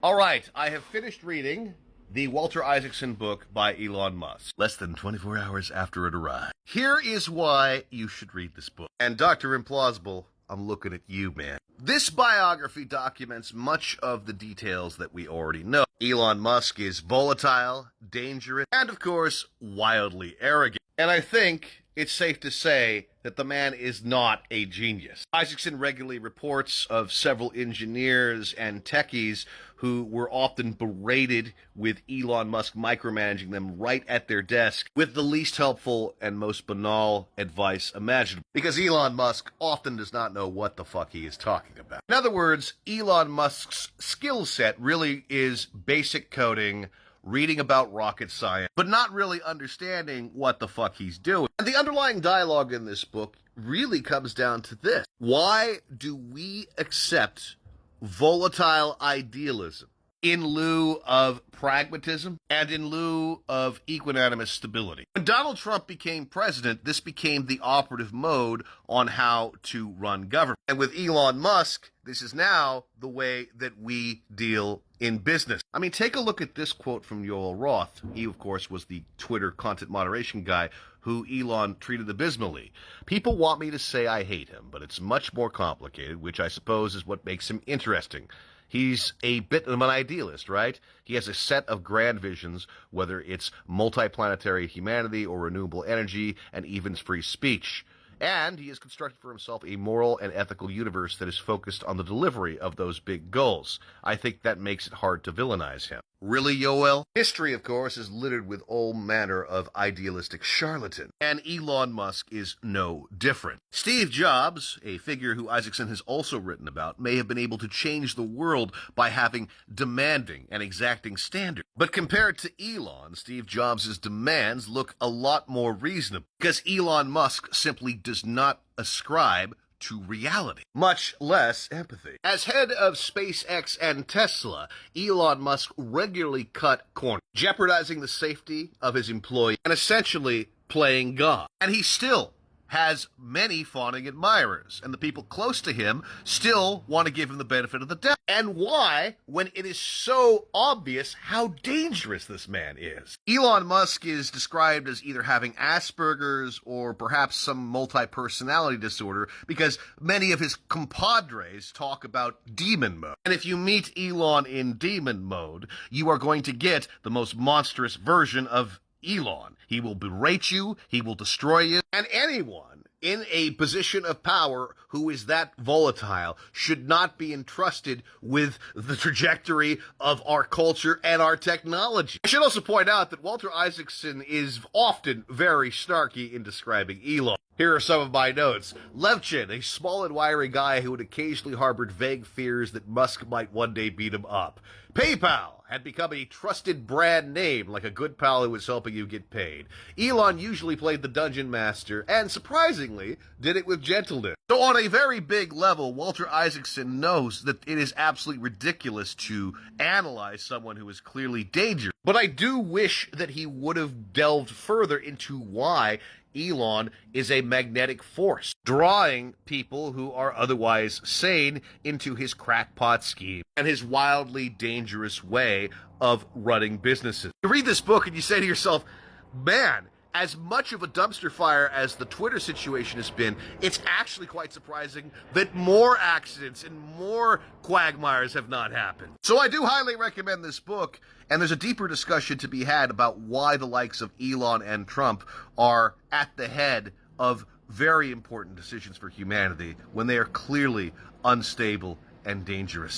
All right, I have finished reading the Walter Isaacson book by Elon Musk, less than 24 hours after it arrived. Here is why you should read this book. And Dr. Implausible, I'm looking at you, man. This biography documents much of the details that we already know. Elon Musk is volatile, dangerous, and of course, wildly arrogant. And I think it's safe to say that the man is not a genius. Isaacson regularly reports of several engineers and techies who were often berated with Elon Musk micromanaging them right at their desk with the least helpful and most banal advice imaginable. Because Elon Musk often does not know what the fuck he is talking about. In other words, Elon Musk's skill set really is basic coding, reading about rocket science, but not really understanding what the fuck he's doing. And the underlying dialogue in this book really comes down to this. Why do we accept volatile idealism in lieu of pragmatism and in lieu of equanimous stability? When Donald Trump became president, this became the operative mode on how to run government. And with Elon Musk, this is now the way that we deal in business. I mean, take a look at this quote from Yoel Roth. He, of course, was the Twitter content moderation guy who Elon treated abysmally. People want me to say I hate him, but it's much more complicated, which I suppose is what makes him interesting. He's a bit of an idealist, right? He has a set of grand visions, whether it's multiplanetary humanity or renewable energy and even free speech. And he has constructed for himself a moral and ethical universe that is focused on the delivery of those big goals. I think that makes it hard to villainize him. Really, Yoel? History, of course, is littered with all manner of idealistic charlatans, and Elon Musk is no different. Steve Jobs, a figure who Isaacson has also written about, may have been able to change the world by having demanding and exacting standards. But compared to Elon, Steve Jobs' demands look a lot more reasonable, because Elon Musk simply does not ascribe to reality, much less empathy. As head of SpaceX and Tesla, Elon Musk regularly cut corners, jeopardizing the safety of his employees and essentially playing God. And he still has many fawning admirers, and the people close to him still want to give him the benefit of the doubt. And why, when it is so obvious how dangerous this man is? Elon Musk is described as either having Asperger's or perhaps some multi-personality disorder, because many of his compadres talk about demon mode. And if you meet Elon in demon mode, you are going to get the most monstrous version of Elon. He will berate you, he will destroy you, and anyone in a position of power who is that volatile should not be entrusted with the trajectory of our culture and our technology. I should also point out that Walter Isaacson is often very snarky in describing Elon. Here are some of my notes. Levchin, a small and wiry guy who had occasionally harbored vague fears that Musk might one day beat him up. PayPal had become a trusted brand name, like a good pal who was helping you get paid. Elon usually played the dungeon master, and surprisingly, did it with gentleness. So on a very big level, Walter Isaacson knows that it is absolutely ridiculous to analyze someone who is clearly dangerous. But I do wish that he would have delved further into why Elon is a magnetic force, drawing people who are otherwise sane into his crackpot scheme and his wildly dangerous way of running businesses. You read this book and you say to yourself, man, as much of a dumpster fire as the Twitter situation has been, it's actually quite surprising that more accidents and more quagmires have not happened. So I do highly recommend this book, and there's a deeper discussion to be had about why the likes of Elon and Trump are at the head of very important decisions for humanity when they are clearly unstable and dangerous.